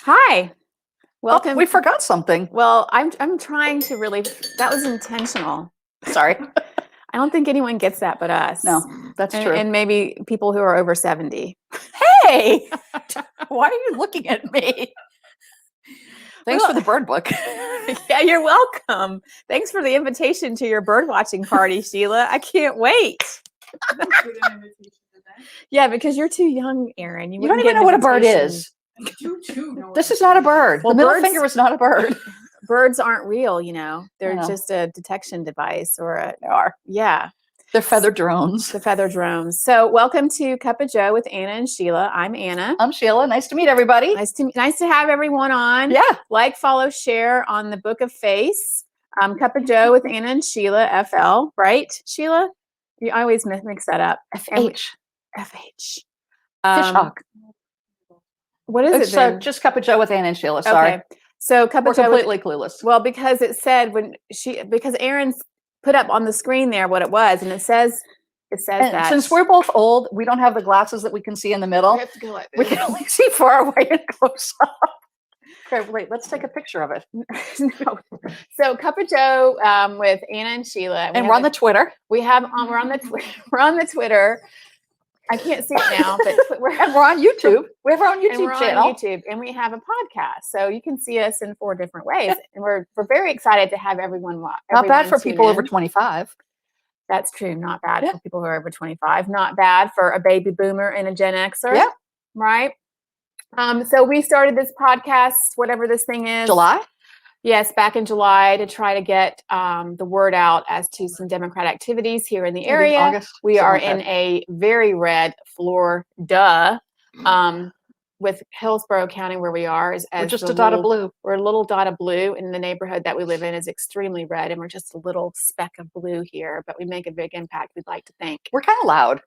Hi. Welcome. Oh, we forgot something. Well, I'm trying to really. That was intentional. Sorry. I don't think anyone gets that but us. No, that's true. And maybe people who are over 70. Hey, why are you looking at me? Thanks for the bird book. Yeah, you're welcome. Thanks for the invitation to your bird watching party, Sheila. I can't wait. Yeah, because you're too young, Aaron. You don't even know what a bird is. This is not a bird. Well, the middle finger is not a bird. Birds aren't real, you know. They're just a detection device or a. They are. Yeah. They're feather drones. The feather drones. So welcome to Cup of Joe with Anna and Sheila. I'm Anna. I'm Sheila. Nice to meet everybody. Nice to have everyone on. Yeah. Like, follow, share on the Book of Face. Cup of Joe with Anna and Sheila, FL, right? Sheila? I always mix that up. FH. FH. Fishhawk. What is it then? Just Cup of Joe with Anna and Sheila. Sorry. Okay. So Cup of Joe. Completely clueless. Well, because it said because Aaron's put up on the screen there what it was, and it says that. Since we're both old, we don't have the glasses that we can see in the middle. We have to go like this. We can only see far away and close up. Okay, wait, let's take a picture of it. No. So Cup of Joe with Anna and Sheila. And we're on the Twitter. We're on the Twitter. I can't see it now, but we're on YouTube. We have our own YouTube channel. On YouTube, and we have a podcast, so you can see us in 4 different ways. Yeah. And we're very excited to have everyone watch. Not bad for people over 25. That's true. Not bad for people who are over 25. Not bad for a baby boomer and a Gen Xer. Yeah. Right. So we started this podcast, whatever this thing is. July? Yes, back in July to try to get the word out as to some Democrat activities here in the area. August, we are in a very red Florida, with Hillsborough County where we are. We're just a dot of blue. We're a little dot of blue, and the neighborhood that we live in is extremely red, and we're just a little speck of blue here, but we make a big impact, we'd like to think. We're kind of loud.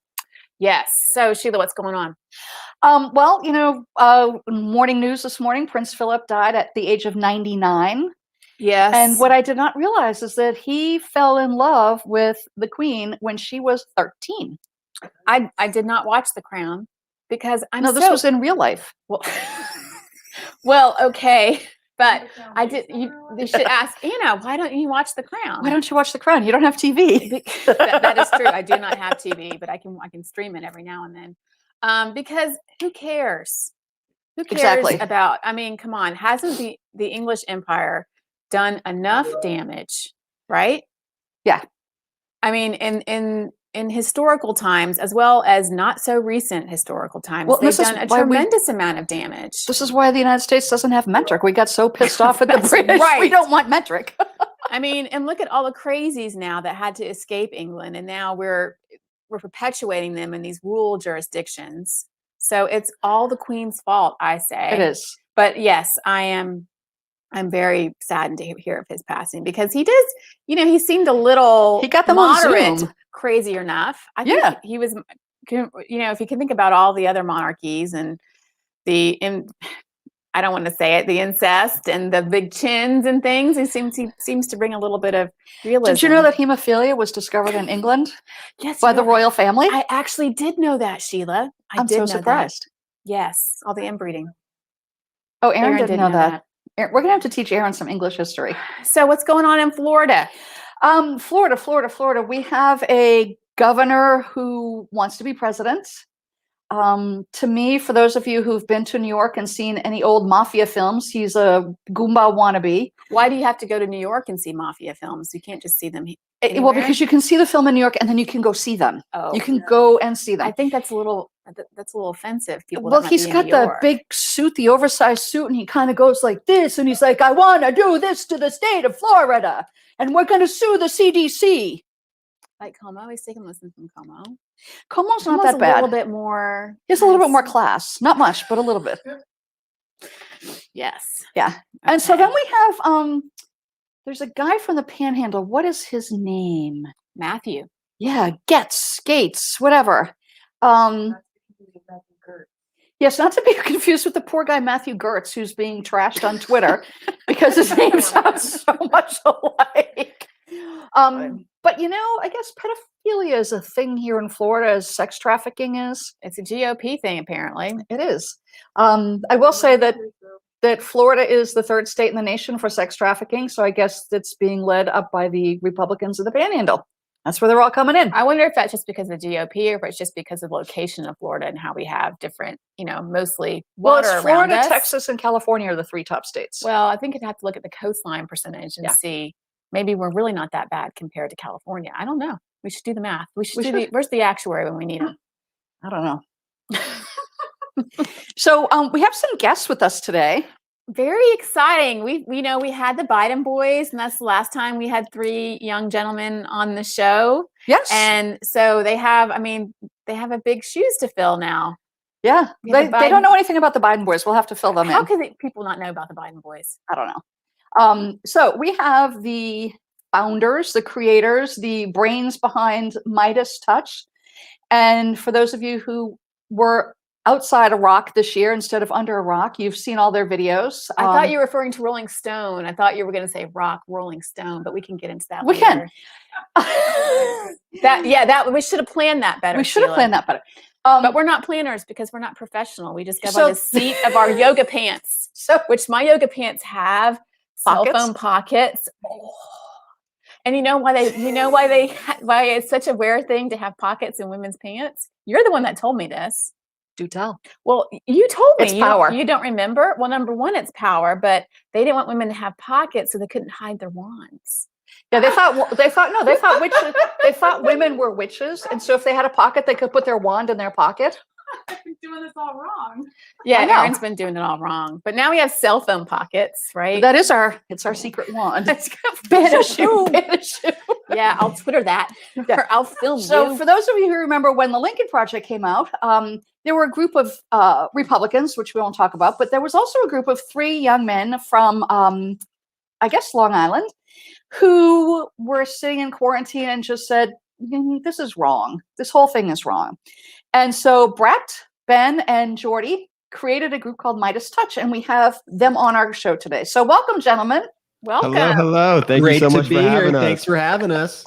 Yes. So, Sheila, what's going on? Well, morning news this morning, Prince Philip died at the age of 99. Yes. And what I did not realize is that he fell in love with the Queen when she was 13. I did not watch The Crown because this was in real life. Well, okay. But I did. You should ask Anna. Why don't you watch The Crown? Why don't you watch The Crown? You don't have TV. that is true. I do not have TV, but I can stream it every now and then. Because who cares? Who cares about? I mean, come on. Hasn't the English Empire done enough damage? Right? Yeah. I mean, in historical times, as well as not so recent historical times, they've done a tremendous amount of damage. This is why the United States doesn't have metric. We got so pissed off at the British. Right. We don't want metric. I mean, and look at all the crazies now that had to escape England, and now we're perpetuating them in these rural jurisdictions. So it's all the Queen's fault, I say. It is. But yes, I'm very saddened to hear of his passing because he does, he seemed a little he got them moderate, on Zoom. Crazy enough. I think he was, if you can think about all the other monarchies and I don't want to say it, the incest and the big chins and things, he seems to bring a little bit of realism. Did you know that hemophilia was discovered in England? Yes. By the royal family? I actually did know that, Sheila. I'm so surprised. Yes. All the inbreeding. Oh, Aaron didn't know that. We're going to have to teach Aaron some English history. So what's going on in Florida? Florida. We have a governor who wants to be president. To me, for those of you who've been to New York and seen any old mafia films, he's a Goomba wannabe. Why do you have to go to New York and see mafia films? You can't just see them anywhere? Well, because you can see the film in New York and then you can go see them. Oh, you can go and see them. I think that's a little offensive. He's got the big suit, the oversized suit, and he kind of goes like this, and he's like, I want to do this to the state of Florida, and we're going to sue the CDC. Like Como, he's taking lessons from Como. Como's not that bad. A little bit more. He has a little bit more class. Not much, but a little bit. Yes. Yeah. Okay. And so then we have, there's a guy from the Panhandle. What is his name? Matthew. Yeah. Gates, whatever. Yes, not to be confused with the poor guy Matthew Gertz, who's being trashed on Twitter because his name sounds so much alike. But I guess pedophilia is a thing here in Florida, as sex trafficking is. It's a GOP thing, apparently. It is. I will say that that Florida is the third state in the nation for sex trafficking. So I guess it's being led up by the Republicans of the Panhandle. That's where they're all coming in. I wonder if that's just because of the GOP or if it's just because of the location of Florida and how we have different, mostly water it's Florida, around us. Texas, and California are the 3 top states. Well, I think you'd have to look at the coastline percentage and see maybe we're really not that bad compared to California. I don't know. We should do the math. Where's the actuary when we need him? I don't know. So we have some guests with us today. Very exciting. We had the Biden boys, and that's the last time we had 3 young gentlemen on the show. Yes. And so they have a big shoes to fill now. Yeah. They don't know anything about the Biden boys. We'll have to fill them in. How can people not know about the Biden boys? I don't know. So we have the founders, the creators, the brains behind Meidas Touch. And for those of you who were outside a rock this year instead of under a rock, you've seen all their videos. I thought you were referring to Rolling Stone. I thought you were going to say rock, Rolling Stone, but we can get into that we later. Can. We should have planned that better. We should have planned that better. But we're not planners because we're not professional. We just go by the seat of our yoga pants, which my yoga pants have cell phone pockets. Oh. And why it's such a rare thing to have pockets in women's pants? You're the one that told me this. Do tell. Well, you told me. It's power. You don't remember? Well, number one, it's power, but they didn't want women to have pockets, so they couldn't hide their wands. Yeah, they thought witches. They thought women were witches, and so if they had a pocket, they could put their wand in their pocket. I've been doing this all wrong. Yeah, Erin's been doing it all wrong. But now we have cell phone pockets, right? That is our secret wand. Banish you. Yeah, I'll Twitter that. Yeah. Or I'll film So you. for those of you who remember when the Lincoln Project came out, there were a group of Republicans, which we won't talk about, but there was also a group of 3 young men from, I guess, Long Island, who were sitting in quarantine and just said, this is wrong. This whole thing is wrong. And so Brett, Ben, and Jordy created a group called Meidas Touch, and we have them on our show today. So welcome, gentlemen. Welcome. Hello. Thank you so much for having us. Thanks for having us.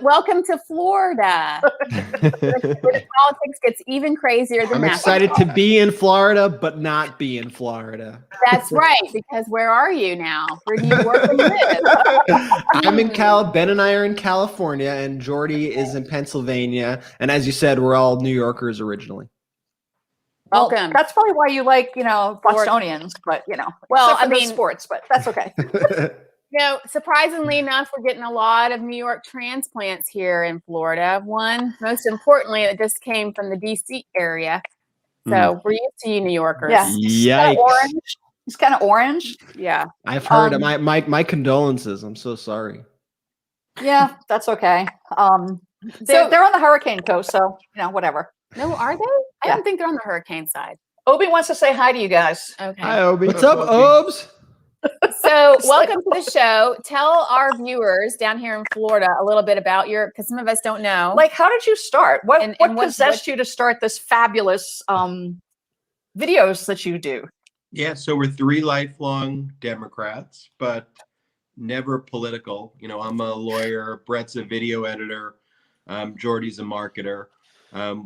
Welcome to Florida. Where the politics gets even crazier than I'm that. excited to be in Florida, but not be in Florida. That's right, because where are you now? Where do you work and live? I'm in Ben and I are in California, and Jordy is in Pennsylvania. And as you said, we're all New Yorkers originally. Welcome. Well, that's probably why you like, Bostonians, but well, I mean sports, but that's okay. Surprisingly enough, we're getting a lot of New York transplants here in Florida. One, most importantly, it just came from the DC area. So we're used to you New Yorkers. Yeah. Yikes. It's kind of orange. Yeah. I've heard my condolences. I'm so sorry. Yeah, that's okay. They're on the hurricane coast, so whatever. No, are they? I don't think they're on the hurricane side. Obi wants to say hi to you guys. Okay. Hi, Obi. What's up, Obes? So welcome to the show. Tell our viewers down here in Florida a little bit about because some of us don't know. Like, how did you start? What possessed you to start this fabulous videos that you do? Yeah, so we're 3 lifelong Democrats, but never political. I'm a lawyer, Brett's a video editor, Jordy's a marketer.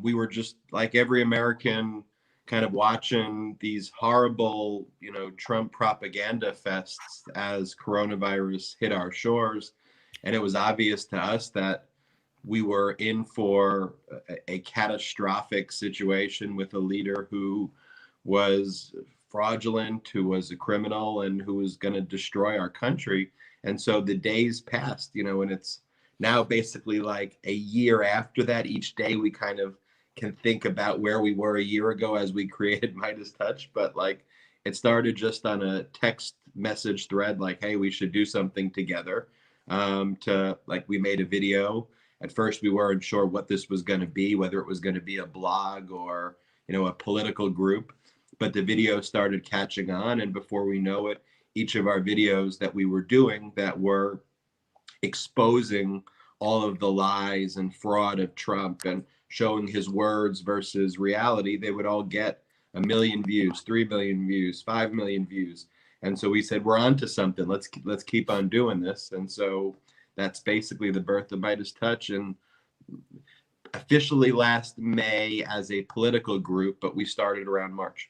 We were just like every American kind of watching these horrible, Trump propaganda fests as coronavirus hit our shores. And it was obvious to us that we were in for a catastrophic situation with a leader who was fraudulent, who was a criminal, and who was going to destroy our country. And so the days passed, and it's now basically like a year after that. Each day we kind of can think about where we were a year ago as we created Meidas Touch, but like it started just on a text message thread, like, hey, we should do something together. We made a video. At first we weren't sure what this was going to be, whether it was going to be a blog or, a political group, but the video started catching on. And before we know it, each of our videos that we were doing that were exposing all of the lies and fraud of Trump and showing his words versus reality, they would all get 1 million views, 3 million views, 5 million views. And so we said, we're on to something. Let's keep on doing this. And so that's basically the birth of Meidas Touch, and officially last May as a political group, but we started around March.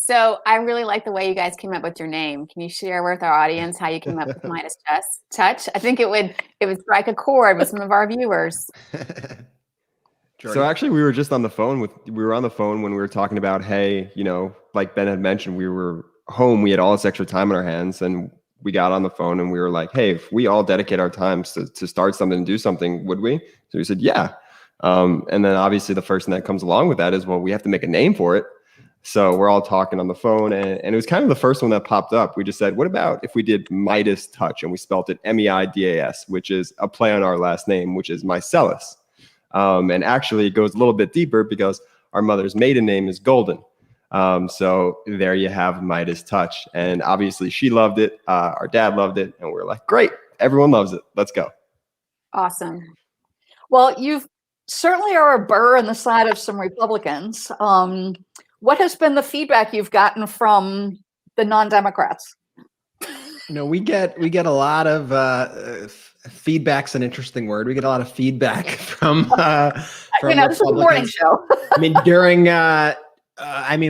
So I really like the way you guys came up with your name. Can you share with our audience how you came up with Meidas Touch? I think it would strike a chord with some of our viewers. So actually, we were on the phone when we were talking about, hey, like Ben had mentioned, we were home, we had all this extra time on our hands, and we got on the phone and we were like, hey, if we all dedicate our times to start something and do something, would we? So we said, yeah. And then obviously the first thing that comes along with that is, well, we have to make a name for it. So we're all talking on the phone, and it was kind of the first one that popped up. We just said, what about if we did Meidas Touch, and we spelt it Meidas, which is a play on our last name, which is Mycelis. And actually it goes a little bit deeper because our mother's maiden name is Golden. So there you have Meidas Touch. And obviously she loved it. Our dad loved it. And we're like, great, everyone loves it. Let's go. Awesome. Well, you've certainly are a burr in the side of some Republicans. What has been the feedback you've gotten from the non-Democrats? We get a lot of feedback's an interesting word. We get a lot of feedback from this is a morning show. I mean, during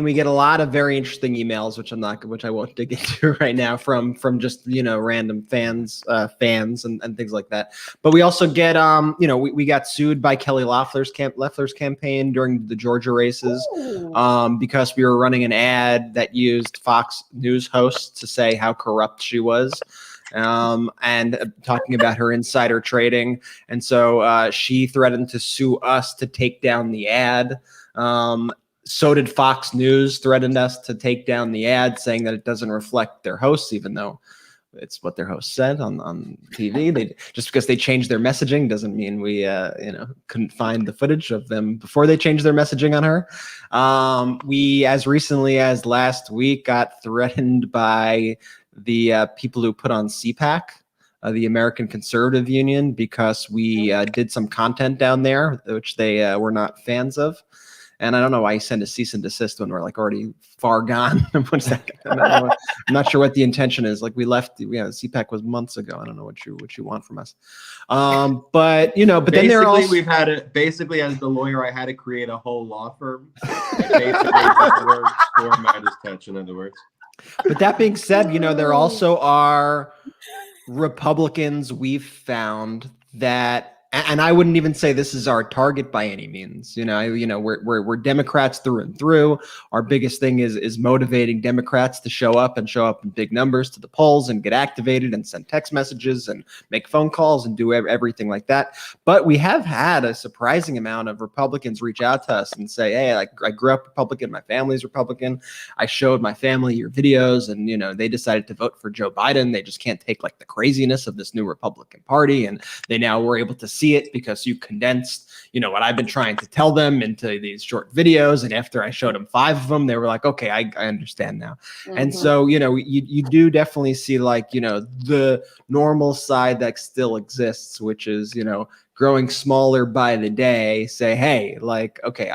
we get a lot of very interesting emails, which I won't dig into right now, from just random fans and things like that. But we also get we got sued by Kelly Loeffler's campaign during the Georgia races because we were running an ad that used Fox News hosts to say how corrupt she was. And talking about her insider trading. And so she threatened to sue us to take down the ad. So did Fox News threaten us to take down the ad, saying that it doesn't reflect their hosts, even though it's what their host said on TV. They just because they changed their messaging doesn't mean we couldn't find the footage of them before they changed their messaging on her. We, as recently as last week, got threatened by the people who put on SuperPAC, the American Conservative Union, because we did some content down there which they were not fans of. And I don't know why you send a cease and desist when we're like already far gone. What's that? I'm not sure what the intention is. Like we left, CPAC was months ago. I don't know what you want from us. But then there are also, basically as the lawyer, I had to create a whole law firm. Basically just works for Meidas Touch, in other words. But that being said, there also are Republicans we've found that, and I wouldn't even say this is our target by any means. We're Democrats through and through. Our biggest thing is motivating Democrats to show up in big numbers to the polls and get activated and send text messages and make phone calls and do everything like that. But we have had a surprising amount of Republicans reach out to us and say, hey, I grew up Republican. My family's Republican. I showed my family your videos, and they decided to vote for Joe Biden. They just can't take the craziness of this new Republican Party, and they now were able to see it because you condensed what I've been trying to tell them into these short videos. And after I showed them 5 of them, they were like, okay, I understand now. Mm-hmm. And so you do definitely see the normal side that still exists, which is growing smaller by the day. Say, hey, okay,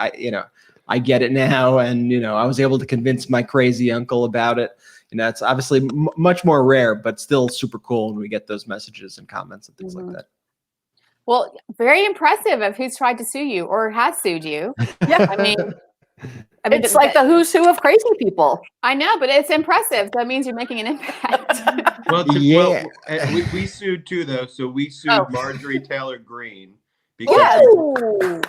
I get it now, and I was able to convince my crazy uncle about it. It's obviously much more rare, but still super cool when we get those messages and comments and things like that. Well, very impressive of who's tried to sue you or has sued you. Yeah, I mean it's like the who's who of crazy people. I know, but it's impressive. That means you're making an impact. We sued too, though. So we sued Marjorie Taylor Greene because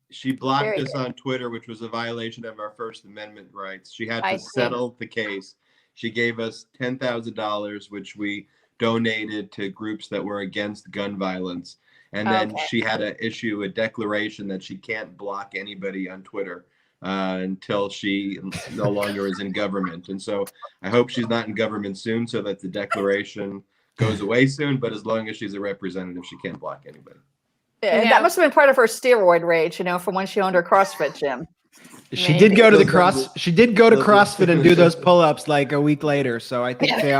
she blocked us on Twitter, which was a violation of our First Amendment rights. She had to settle the case. She gave us $10,000, which we donated to groups that were against gun violence. And then she had to issue a declaration that she can't block anybody on Twitter until she no longer is in government. And so I hope she's not in government soon so that the declaration goes away soon. But as long as she's a representative, she can't block anybody. And that must have been part of her steroid rage, from when she owned her CrossFit gym. She did go to CrossFit and do those pull-ups a week later. So I think they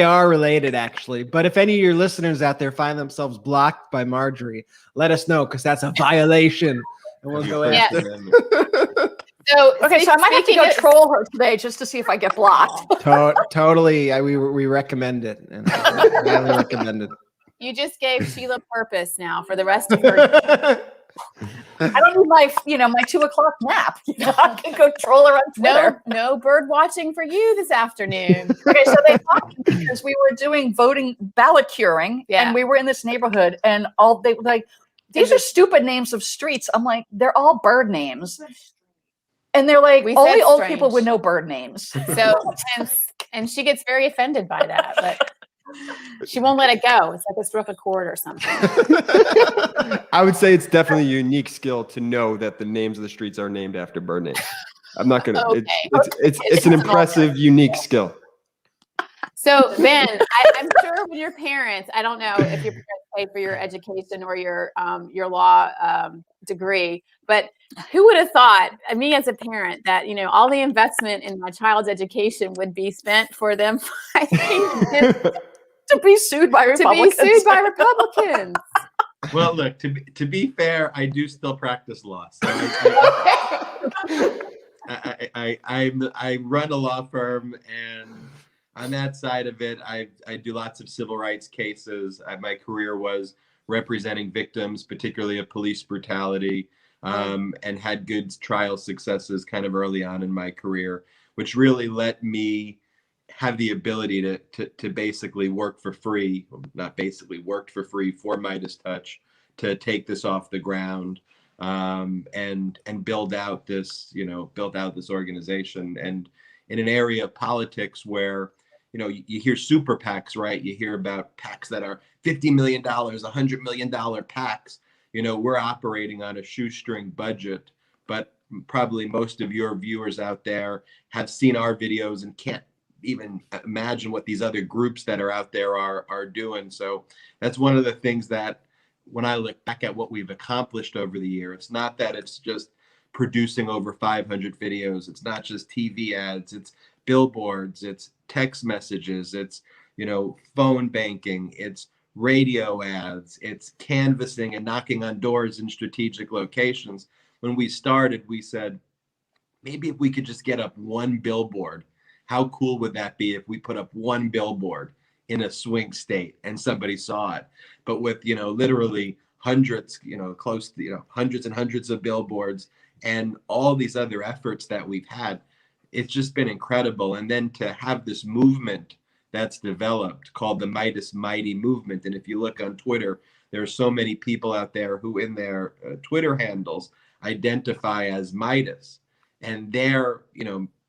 are related, actually. But if any of your listeners out there find themselves blocked by Marjorie, let us know, because that's a violation, and we'll go after them. So I might have to go troll her today just to see if I get blocked. Totally, we recommend it, and highly recommend it. You just gave Sheila purpose now for the rest of her. I don't need my 2 o'clock nap. I can go troll her on Twitter. No bird watching for you this afternoon. Okay, so they talked because we were doing ballot curing, and we were in this neighborhood, and they were like, these are stupid names of streets. I'm like, they're all bird names. And they're like, only old people would know bird names. So, and she gets very offended by that, but she won't let it go. It's like it struck a chord or something. I would say it's definitely a unique skill to know that the names of the streets are named after bird names. I'm not gonna. Okay. It's an impressive, unique skill. So Ben, I'm sure when your parents, I don't know if your parents pay for your education or your law degree, but who would have thought, me as a parent, that all the investment in my child's education would be spent for them to be sued by Republicans. Well, look, to be fair, I do still practice law. So I run a law firm, and on that side of it, I do lots of civil rights cases. My career was representing victims, particularly of police brutality, and had good trial successes kind of early on in my career, which really let me have the ability to basically work for free, not basically, worked for free for Meidas Touch to take this off the ground, and build out this organization. And in an area of politics where, you hear super PACs, right? You hear about PACs that are $50 million, $100 million PACs. We're operating on a shoestring budget, but probably most of your viewers out there have seen our videos and can't even imagine what these other groups that are out there are doing. So that's one of the things that, when I look back at what we've accomplished over the year, it's not that it's just producing over 500 videos. It's not just TV ads. It's billboards. It's text messages. It's, phone banking. It's radio ads. It's canvassing and knocking on doors in strategic locations. When we started, we said, maybe if we could just get up one billboard, how cool would that be if we put up one billboard in a swing state and somebody saw it? But with, literally hundreds, close to, hundreds and hundreds of billboards and all these other efforts that we've had, it's just been incredible. And then to have this movement that's developed called the Meidas Mighty movement. And if you look on Twitter, there are so many people out there who in their Twitter handles identify as Meidas. And they're,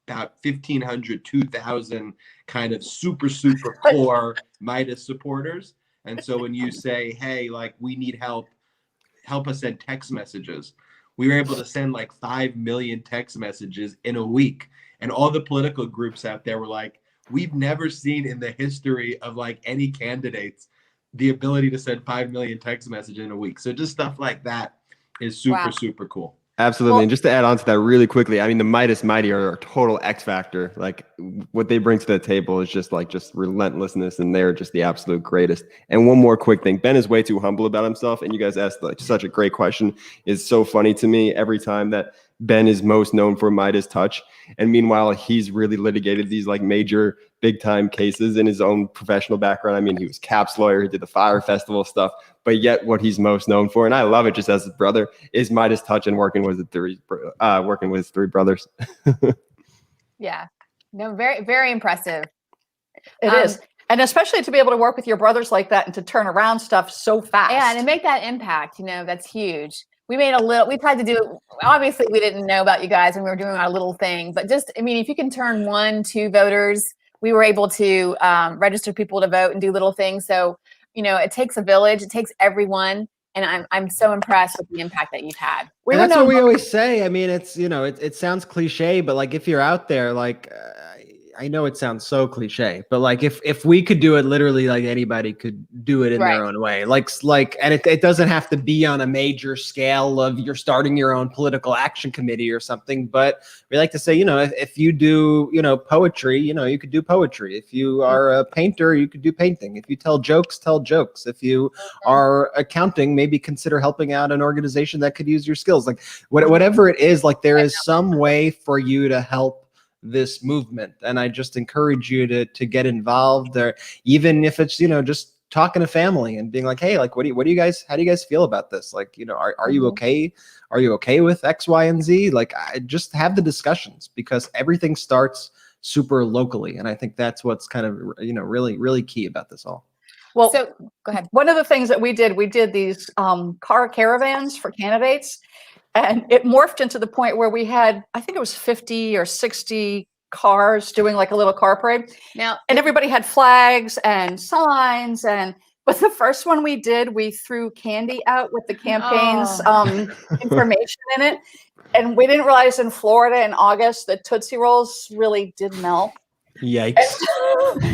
about 1,500, 2,000 kind of super core Meidas supporters. And so when you say, hey, we need help us send text messages, we were able to send 5 million text messages in a week. And all the political groups out there were like, we've never seen in the history of any candidates the ability to send 5 million text messages in a week. So just stuff like that is super cool. Absolutely. And just to add on to that really quickly, the Meidas Mighty are a total X factor. What they bring to the table is just relentlessness, and they're just the absolute greatest. And one more quick thing. Ben is way too humble about himself, and you guys asked such a great question. It's so funny to me every time that Ben is most known for Meidas Touch. And meanwhile, he's really litigated these major big time cases in his own professional background. He was Cap's lawyer, he did the Fire Festival stuff, but yet what he's most known for, and I love it just as his brother, is Meidas Touch and working with his three brothers. Yeah. No, very, very impressive. It is. And especially to be able to work with your brothers like that and to turn around stuff so fast. Yeah, and to make that impact, that's huge. We tried to do, obviously we didn't know about you guys when we were doing our little thing, but just, if you can turn 1-2 voters, we were able to register people to vote and do little things. So, it takes a village, it takes everyone. And I'm so impressed with the impact that you've had. That's what we always say. It's, it sounds cliche, but if you're out there, I know it sounds so cliche, but if we could do it, literally anybody could do it in their own way. And it doesn't have to be on a major scale of you're starting your own political action committee or something. But we like to say, if you do, poetry, you could do poetry. If you are a painter, you could do painting. If you tell jokes, tell jokes. If you are accounting, maybe consider helping out an organization that could use your skills. Whatever it is, there is some way for you to help this movement. And I just encourage you to get involved there, even if it's, just talking to family and being like, hey, like, how do you guys feel about this? Like, are you okay? Are you okay with X, Y, and Z? Like, I just have the discussions, because everything starts super locally. And I think that's what's kind of, really, really key about this all. Well, So go ahead. one of the things that we did these car caravans for candidates, and it morphed into the point where we had, I think it was 50 or 60 cars doing like a little car parade. Now, And everybody had flags and signs, but the first one we did, we threw candy out with the campaign's information in it. And we didn't realize in Florida in August that Tootsie Rolls really did melt. Yikes.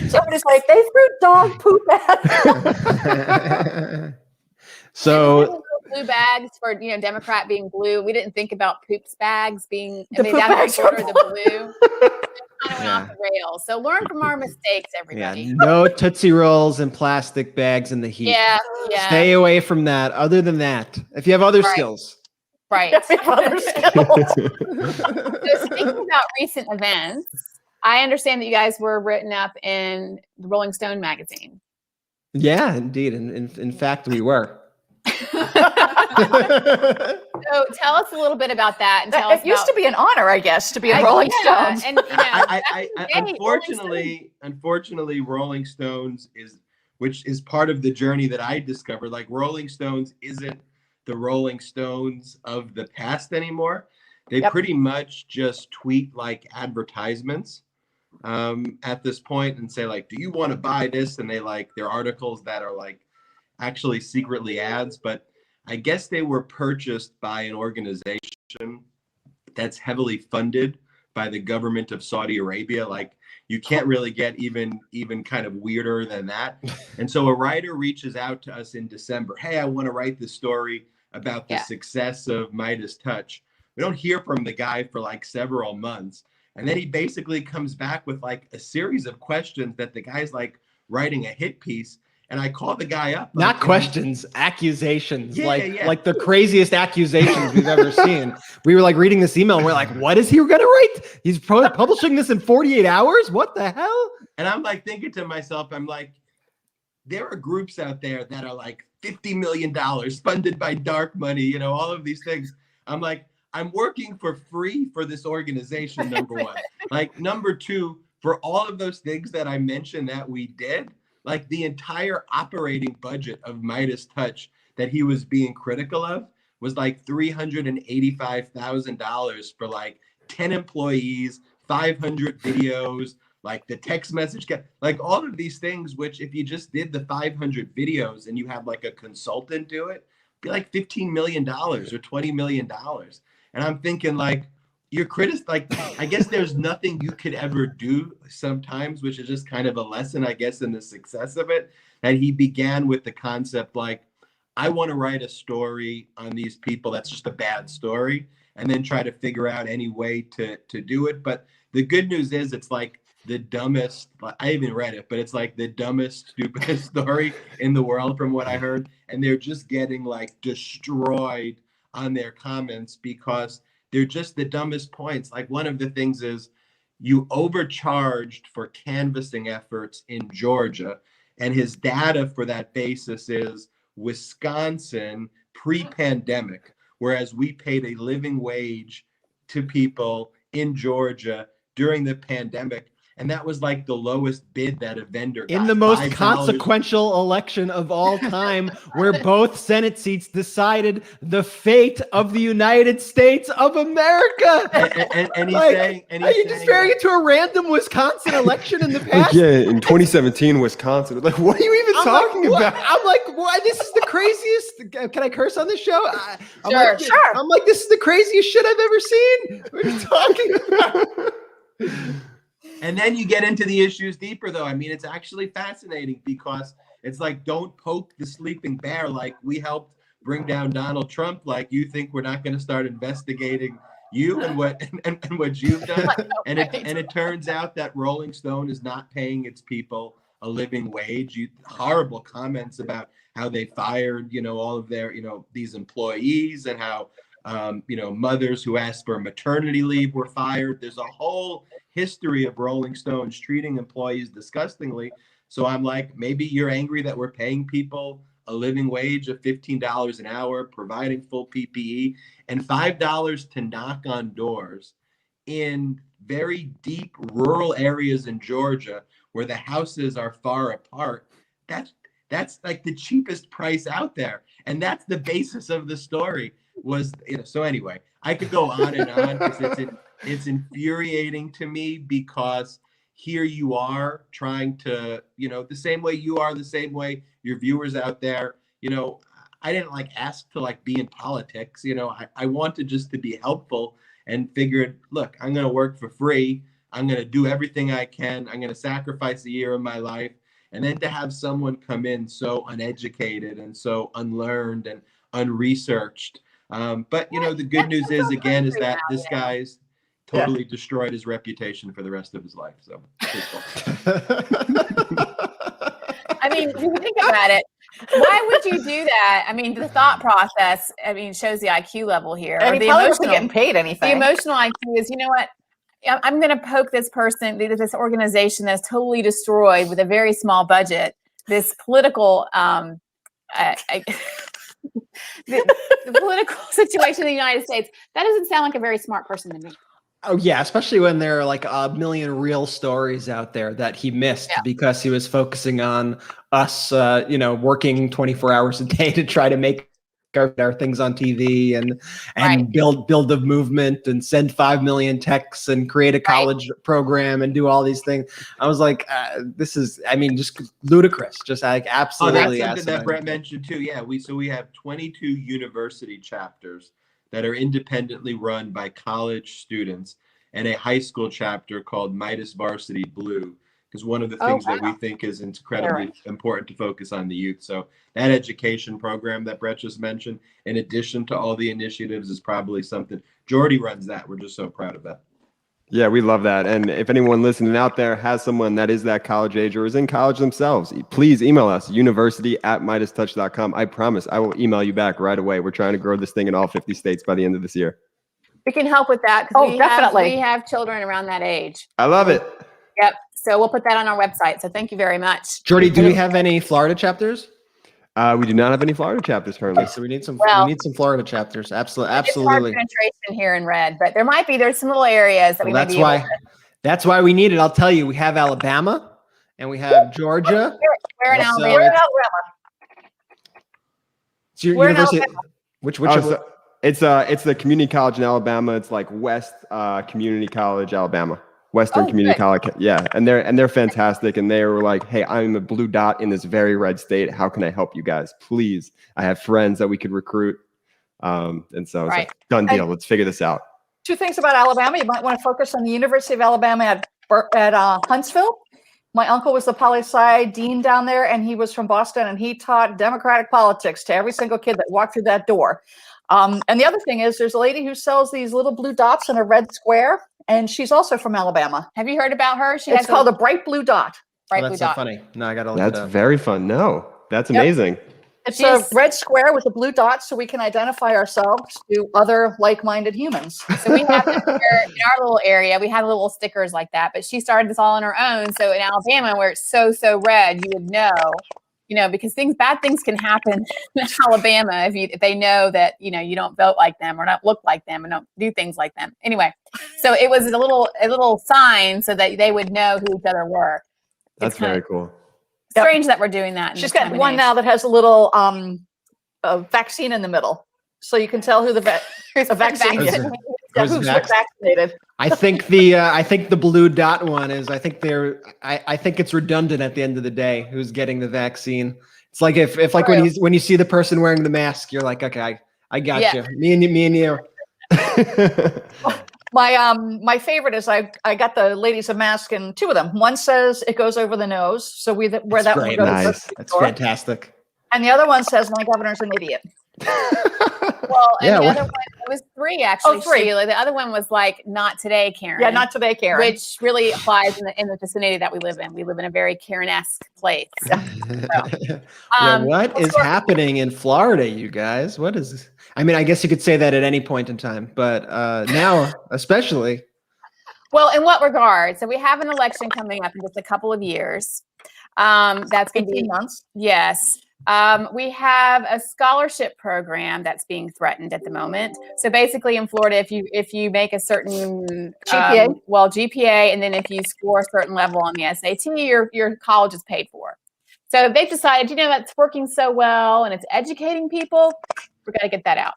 Somebody's like, they threw dog poop at So blue bags for Democrat being blue. We didn't think about poops bags being The poop bags order are the blue. Kind of went off the rails. So learn from our mistakes, everybody. yeah, no Tootsie Rolls and plastic bags in the heat. Yeah. Stay away from that. Other than that, if you have other skills. Right. other skills. So speaking about recent events, I understand that you guys were written up in the Rolling Stone magazine. Yeah, indeed. In fact, we were. So tell us a little bit about that, and tell us It used to be an honor, I guess, to be in Rolling Stones. And unfortunately, Rolling Stones which is part of the journey that I discovered. Like, Rolling Stones isn't the Rolling Stones of the past anymore. They pretty much just tweet like advertisements at this point and say, like, do you want to buy this? And they their articles that are like actually secretly ads. But I guess they were purchased by an organization that's heavily funded by the government of Saudi Arabia. Like, you can't really get even kind of weirder than that. And so a writer reaches out to us in December. Hey, I want to write this story about the success of Meidas Touch. We don't hear from the guy for like several months. And then he basically comes back with like a series of questions that the guy's like writing a hit piece. And I call the guy up. Not questions, accusations. Like the craziest accusations we've ever seen. We were like reading this email and we're like, what is he going to write? He's publishing this in 48 hours? What the hell? And I'm like thinking to myself, I'm like, there are groups out there that are like $50 million funded by dark money, all of these things. I'm like, I'm working for free for this organization, number one. Like, number two, for all of those things that I mentioned that we did, like the entire operating budget of Meidas Touch that he was being critical of was like $385,000 for like 10 employees, 500 videos, like the text message, like all of these things, which if you just did the 500 videos and you have like a consultant do it, it'd be like $15 million or $20 million. And I'm thinking, like, you're like, I guess there's nothing you could ever do sometimes, which is just kind of a lesson, I guess, in the success of it. And he began with the concept, like, I want to write a story on these people that's just a bad story, and then try to figure out any way to do it. But the good news is it's like the dumbest, I even read it, but it's like the dumbest, stupidest story in the world from what I heard. And they're just getting like destroyed on their comments because they're just the dumbest points. Like, one of the things is you overcharged for canvassing efforts in Georgia. And his data for that basis is Wisconsin pre-pandemic, whereas we paid a living wage to people in Georgia during the pandemic. And that was like the lowest bid that a vendor got. In the most $5. consequential election of all time, where both Senate seats decided the fate of the United States of America. And he's like, saying, are you just comparing it to a random Wisconsin election in the past? Yeah, in 2017, Wisconsin. Like, what are you even talking about? I'm like, why? This is the craziest. Can I curse on this show? Sure. I'm like, this is the craziest shit I've ever seen. What are you talking about? And then you get into the issues deeper, though. I mean, it's actually fascinating because it's like, don't poke the sleeping bear. Like, we helped bring down Donald Trump. Like, you think we're not going to start investigating you and what you've done? And it turns out that Rolling Stone is not paying its people a living wage. Horrible comments about how they fired, all of their, these employees, and how mothers who asked for maternity leave were fired. There's a whole history of Rolling Stones treating employees disgustingly, So I'm like, maybe you're angry that we're paying people a living wage of $15 an hour, providing full PPE, and $5 to knock on doors in very deep rural areas in Georgia where the houses are far apart. That's like the cheapest price out there. And that's the basis of the story was, so anyway, I could go on and on because it's infuriating to me because here you are trying to, the same way you are, the same way your viewers out there, I didn't ask to be in politics. I wanted just to be helpful and figured, look, I'm going to work for free. I'm going to do everything I can. I'm going to sacrifice a year of my life. And then to have someone come in so uneducated and so unlearned and unresearched. But, the good news is that this guy's totally destroyed his reputation for the rest of his life. So, I mean, if you think about it, why would you do that? I mean, the thought process, shows the IQ level here. And he probably wasn't getting paid anything. The emotional IQ is, you know what? I'm going to poke this person, this organization that's totally destroyed with a very small budget, this political, the political situation in the United States. That doesn't sound like a very smart person to me. Oh yeah, especially when there are a million real stories out there that he missed because he was focusing on us, working 24 hours a day to try to make our things on TV and build the movement and send 5 million texts and create a college program and do all these things. I was like, this is, just ludicrous, just absolutely. That's something that Brett mentioned too. Yeah, we have 22 university chapters that are independently run by college students and a high school chapter called Meidas Varsity Blue. Because one of the things that we think is incredibly important to focus on the youth. So that education program that Brett just mentioned, in addition to all the initiatives, is probably something. Jordy runs that. We're just so proud of that. Yeah, we love that. And if anyone listening out there has someone that is that college age or is in college themselves, please email us, university@meidastouch.com. I promise I will email you back right away. We're trying to grow this thing in all 50 states by the end of this year. We can help with that. Definitely. We have children around that age. I love it. Yep. So we'll put that on our website. So thank you very much. Jordy, do we have any Florida chapters? We do not have any Florida chapters currently. So we need some Florida chapters. Absolutely. It's hard penetration here in red, but there's some little areas that that's why we need it. I'll tell you, we have Alabama and we have Georgia. Where in Alabama? It's your university. Which it's the community college in Alabama. It's West Community College, Alabama. Western Community College. Yeah. And they're fantastic. And they were like, hey, I'm a blue dot in this very red state. How can I help you guys? Please. I have friends that we could recruit. And so it's a done deal. Let's figure this out. 2 things about Alabama. You might want to focus on the University of Alabama at Huntsville. My uncle was the poli-sci dean down there, and he was from Boston, and he taught democratic politics to every single kid that walked through that door. And the other thing is there's a lady who sells these little blue dots in a red square, and she's also from Alabama. Have you heard about her? It's called a bright blue dot. That's so funny. No, I got to look it up. That's very fun. No, that's amazing. It's a red square with a blue dot so we can identify ourselves to other like-minded humans. So we have in our little area, we had little stickers like that, but she started this all on her own. So in Alabama, where it's so red, you would know, because bad things can happen in Alabama if they know that, you don't vote like them or don't look like them and don't do things like them. Anyway, so it was a little sign so that they would know who each other were. That's very cool. Strange that we're doing that. She's got one now that has a little vaccine in the middle, so you can tell who the vaccine is. Who's vaccinated. I think the blue dot one is. I think it's redundant at the end of the day. Who's getting the vaccine? It's like if when you see the person wearing the mask, you're like, okay, I got you. Me and you. My favorite is I got the ladies a mask, and 2 of them. One says it goes over the nose, so we wear that one. Nice. That's fantastic. And the other one says my governor's an idiot. Well, and the other one, it was 3 actually. 3. Sheila. The other one was not today, Karen. Yeah, not today, Karen. Which really applies in the vicinity that we live in. We live in a very Karen-esque place. What is happening in Florida, you guys? What is this? I guess you could say that at any point in time, but now especially. Well, in what regard? So we have an election coming up in just a couple of years. That's going to 18 be months. yes. We have a scholarship program that's being threatened at the moment. So basically, in Florida, if you make a certain GPA, GPA, and then if you score a certain level on the SAT, your college is paid for. So they've decided, that's working so well and it's educating people. We're going to get that out.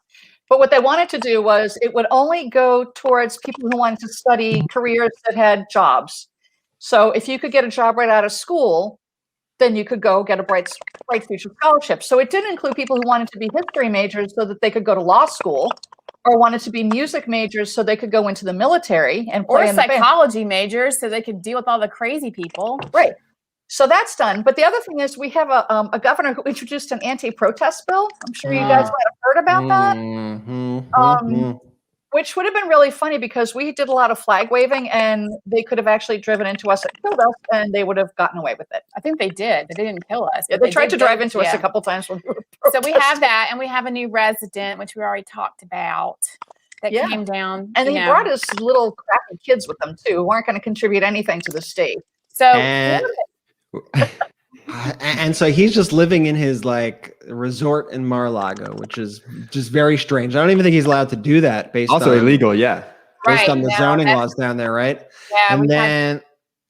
but what they wanted to do was it would only go towards people who wanted to study careers that had jobs. So if you could get a job right out of school, then you could go get a bright future scholarship. So it didn't include people who wanted to be history majors so that they could go to law school, or wanted to be music majors so they could go into the military and play or in the band. psychology majors so they could deal with all the crazy people. Right. So that's done. But the other thing is we have a governor who introduced an anti-protest bill. I'm sure you guys might have heard about that. Which would have been really funny because we did a lot of flag waving and they could have actually driven into us and killed us and they would have gotten away with it. I think they did, but they didn't kill us. Yeah, they tried to drive into us a couple times when we were So we have that, and we have a new resident, which we already talked about, that came down. And he brought his little crappy kids with them too, who aren't going to contribute anything to the state. So and so he's just living in his resort in Mar-a-Lago, which is just very strange. I don't even think he's allowed to do that based Also on illegal, yeah. based on the zoning laws down there, right? Yeah. And then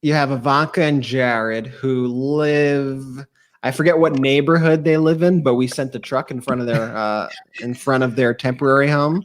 you have Ivanka and Jared who live, I forget what neighborhood they live in, but we sent the truck in front of their temporary home.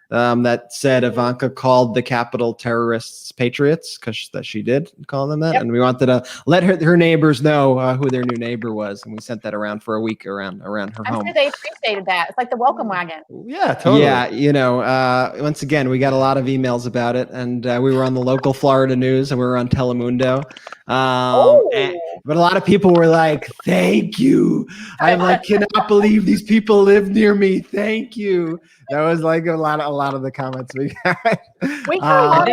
That said Ivanka called the Capitol terrorists patriots, because that she did call them that. Yep. And we wanted to let her neighbors know who their new neighbor was. And we sent that around for a week around her home. I'm sure they appreciated that. It's like the welcome wagon. Yeah, totally. Yeah, once again, we got a lot of emails about it. And we were on the local Florida news and we were on Telemundo. But a lot of people were like, thank you. I cannot believe these people live near me. Thank you. That was a lot of the comments we got. I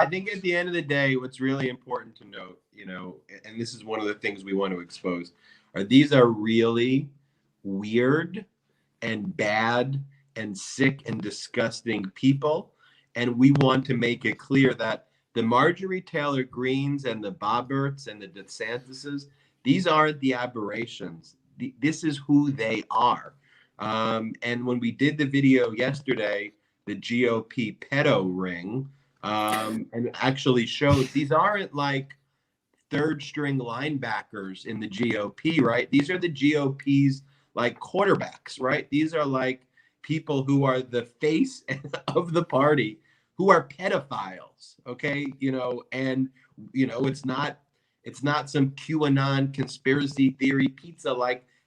think at the end of the day, what's really important to note, and this is one of the things we want to expose, these are really weird and bad and sick and disgusting people. And we want to make it clear that the Marjorie Taylor Greens and the Bobberts and the DeSantises, these aren't the aberrations. This is who they are. And when we did the video yesterday, the GOP pedo ring, and actually showed these aren't third string linebackers in the GOP, right? These are the GOP's quarterbacks, right? These are people who are the face of the party, who are pedophiles, okay? It's not some QAnon conspiracy theory pizza.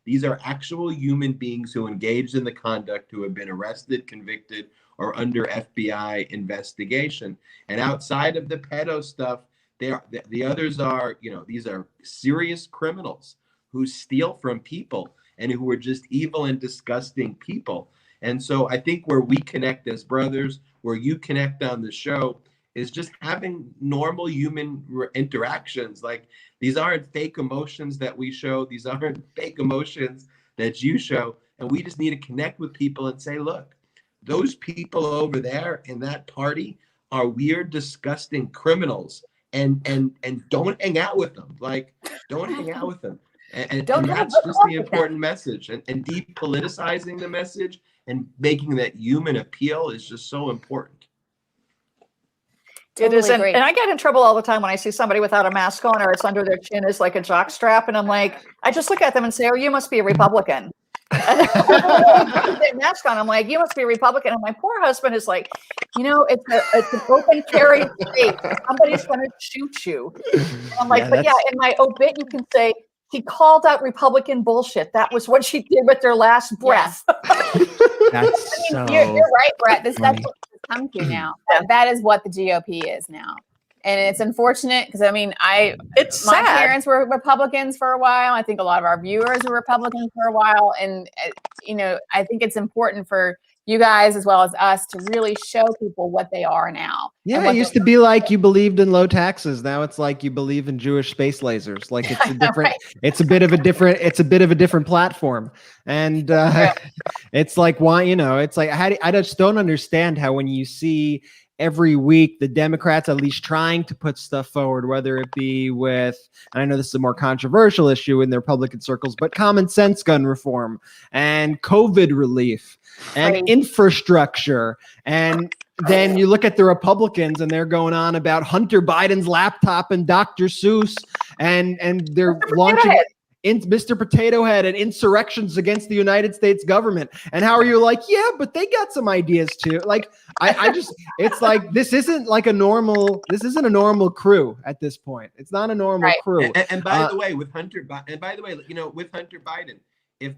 These are actual human beings who engaged in the conduct, who have been arrested, convicted, or under FBI investigation. And outside of the pedo stuff, the others are, these are serious criminals who steal from people and who are just evil and disgusting people. And so I think where we connect as brothers, where you connect on the show, is just having normal human interactions. These aren't fake emotions that we show. These aren't fake emotions that you show. And we just need to connect with people and say, look, those people over there in that party are weird, disgusting criminals. And don't hang out with them. Don't hang out with them. And that's just the important message. And depoliticizing the message and making that human appeal is just so important. It is, and I get in trouble all the time when I see somebody without a mask on, or it's under their chin is like a jock strap, and I'm like, I just look at them and say, "Oh, you must be a Republican." And their mask on, I'm like, "You must be a Republican." And my poor husband is like, it's an open carry state. Somebody's going to shoot you. And I'm like, in my obit, you can say she called out Republican bullshit. That was what she did with their last breath. You're right, Brett. That's what it's come to now. That is what the GOP is now. And it's unfortunate because my parents were Republicans for a while. I think a lot of our viewers were Republicans for a while. And, I think it's important for you guys as well as us to really show people what they are now. Yeah, it used to be like you believed in low taxes. Now it's like you believe in Jewish space lasers. It's a different, right. It's a bit of a different platform. And it's like, why, it's like, I just don't understand how when you see every week the Democrats at least trying to put stuff forward, whether it be with, and I know this is a more controversial issue in the Republican circles, but common sense gun reform and COVID relief and infrastructure. And then you look at the Republicans and they're going on about Hunter Biden's laptop and Dr. Seuss, and they're launching Mr. Potato Head and insurrections against the United States government. And how are you like, yeah, but they got some ideas too. Like, I just, it's like, this isn't a normal crew at this point. It's not a normal crew. And by the way, with Hunter Biden, with Hunter Biden, if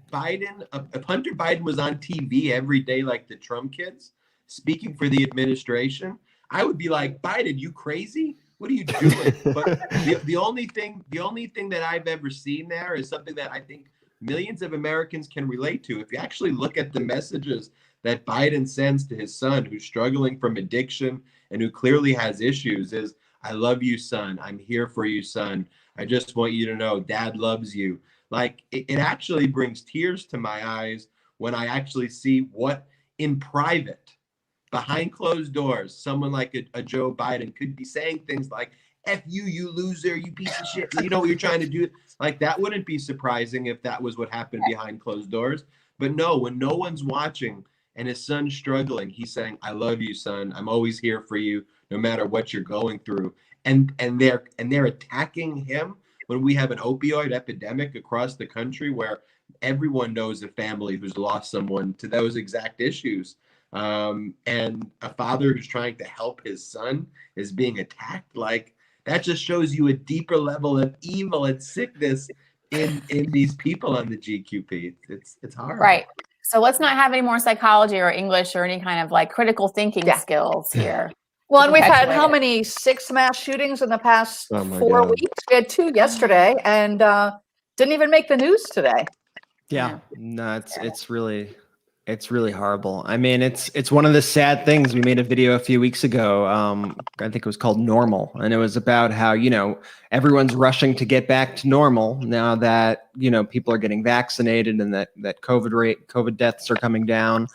Hunter Biden was on TV every day, like the Trump kids speaking for the administration, I would be like, Biden, you crazy? What are you doing? But the only thing that I've ever seen there is something that I think millions of Americans can relate to. If you actually look at the messages that Biden sends to his son, who's struggling from addiction and who clearly has issues, is, I love you, son. I'm here for you, son. I just want you to know Dad loves you. Like, it actually brings tears to my eyes when I actually see what in private, behind closed doors, someone like a Joe Biden could be saying things like, F you, you loser, you piece of shit. You know what you're trying to do? Like, that wouldn't be surprising if that was what happened behind closed doors. But no, when no one's watching and his son's struggling, he's saying, I love you, son. I'm always here for you, no matter what you're going through. And they're attacking him when we have an opioid epidemic across the country where everyone knows a family who's lost someone to those exact issues. And a father who's trying to help his son is being attacked. Like, that just shows you a deeper level of evil and sickness in these people on the GQP. It's hard. Right. So let's not have any more psychology or English or any kind of like critical thinking skills here. Well, and we've had how many 6 mass shootings in the past 4 weeks? We had 2 yesterday, and didn't even make the news today. Yeah, no, it's really horrible. I mean, it's one of the sad things. We made a video a few weeks ago. I think it was called Normal, and it was about how, everyone's rushing to get back to normal now that, people are getting vaccinated and that COVID deaths are coming down.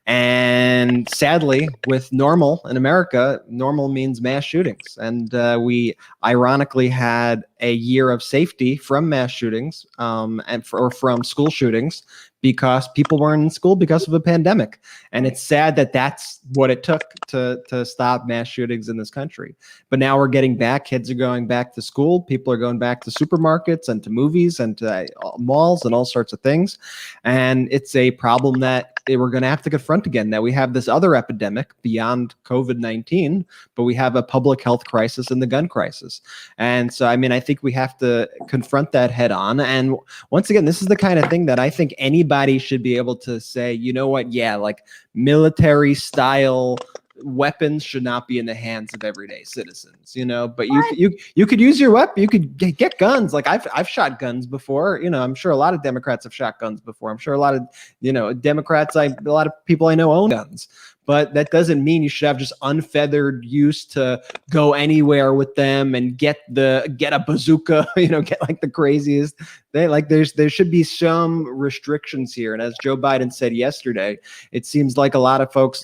And sadly, with normal in America, normal means mass shootings. And we ironically had a year of safety from mass shootings or from school shootings because people weren't in school because of a pandemic. And it's sad that that's what it took to stop mass shootings in this country. But now we're getting back. Kids are going back to school. People are going back to supermarkets and to movies and to malls and all sorts of things. And it's a problem that we're going to have to confront again, that we have this other epidemic beyond COVID-19, but we have a public health crisis and the gun crisis. And so, I mean, I think we have to confront that head on. And once again, this is the kind of thing that I think anybody should be able to say, you know what? Yeah, like military style weapons should not be in the hands of everyday citizens, but you could use your weapon. You could get guns. Like I've shot guns before, I'm sure a lot of Democrats have shot guns before. I'm sure a lot of Democrats, a lot of people I know own guns, but that doesn't mean you should have just unfeathered use to go anywhere with them and get a bazooka, get like the craziest. There should be some restrictions here. And as Joe Biden said yesterday, it seems like a lot of folks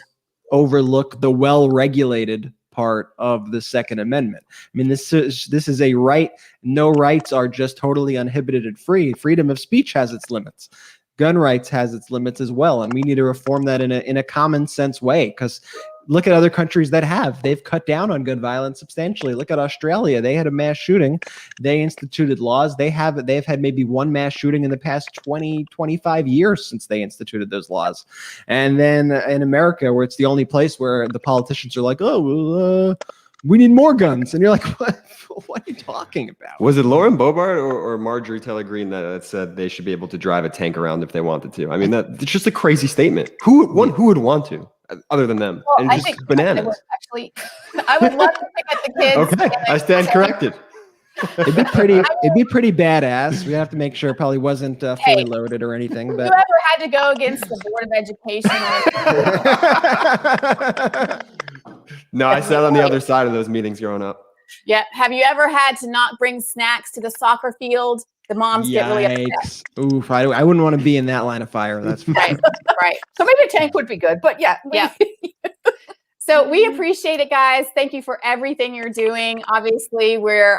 overlook the well-regulated part of the Second Amendment. I mean, this is a right. No rights are just totally uninhibited and free. Freedom of speech has its limits. Gun rights has its limits as well, and we need to reform that in a common sense way. Because look at other countries they've cut down on gun violence substantially. Look at Australia; they had a mass shooting, they instituted laws. They've had maybe 1 mass shooting in the past 20-25 years since they instituted those laws. And then in America, where it's the only place where the politicians are like, we need more guns, and you're like, what are you talking about? Was it Lauren Boebert or Marjorie Taylor Greene that said they should be able to drive a tank around if they wanted to? I mean, it's just a crazy statement. Who would want to, other than them? Well, and I just think bananas. I would love to pick at the kids. Okay, I stand corrected. It'd be pretty badass. We have to make sure it probably wasn't fully loaded or anything. But you ever had to go against the Board of Education? No, I sat on the other side of those meetings growing up. Yeah. Have you ever had to not bring snacks to the soccer field? The moms get really upset. Oof, I wouldn't want to be in that line of fire. That's right. So maybe a tank would be good, but yeah. So we appreciate it, guys. Thank you for everything you're doing. Obviously, we're,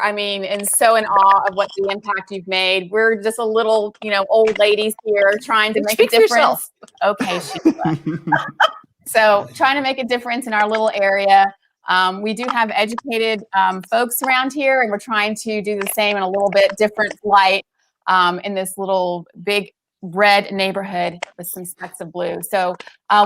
so in awe of what the impact you've made. We're just a little, old ladies here trying to make a difference. Okay, Sheila. So trying to make a difference in our little area. We do have educated folks around here, and we're trying to do the same in a little bit different light in this little big red neighborhood with some specks of blue. So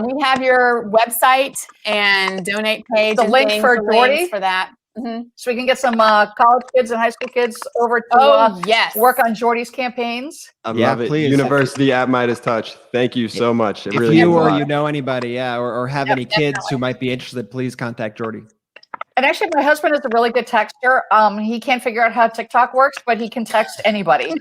we have your website and donate page. The link for Jordy for that. So we can get some college kids and high school kids over to yes, work on Jordy's campaigns. I love it. Please. University at Meidas Touch. Thank you so much. It If really you means a or lot. you know anybody, or have any kids who might be interested, please contact Jordy. And actually, my husband is a really good texter. He can't figure out how TikTok works, but he can text anybody.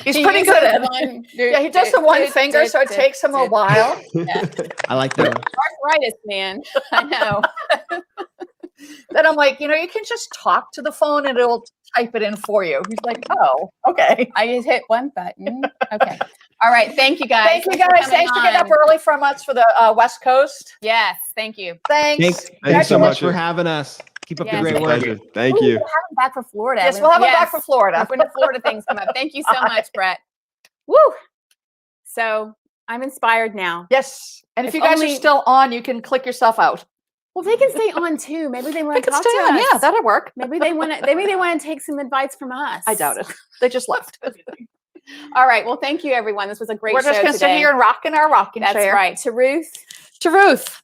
He's pretty good at it. Yeah, he does the one finger, so it takes him a while. Yeah. I like that. Arthritis, man. I know. Then I'm like, you can just talk to the phone and it'll type it in for you. He's like, oh, okay. I just hit one button. Okay. All right. Thank you, guys. Thank you, guys. Thanks for getting up early from us for the West Coast. Yes. Thank you. Thanks. Thanks so much for having us. Keep up Yes, the great thank work. Pleasure. Thank you. We'll have him back for Florida. Yes, we'll have him back for Florida. When the Florida things come up. Thank you so much, Brett. Woo. So I'm inspired now. Yes. And if you guys are still on, you can click yourself out. Well, they can stay on too. Maybe they want They to can talk stay to on. us. Yeah, that'll work. Maybe they want to. Maybe they want to take some advice from us. I doubt it. They just left. All right. Well, thank you, everyone. This was a great show We're just going to sit here and rock in our rocking chair. That's right. To Ruth. To Ruth.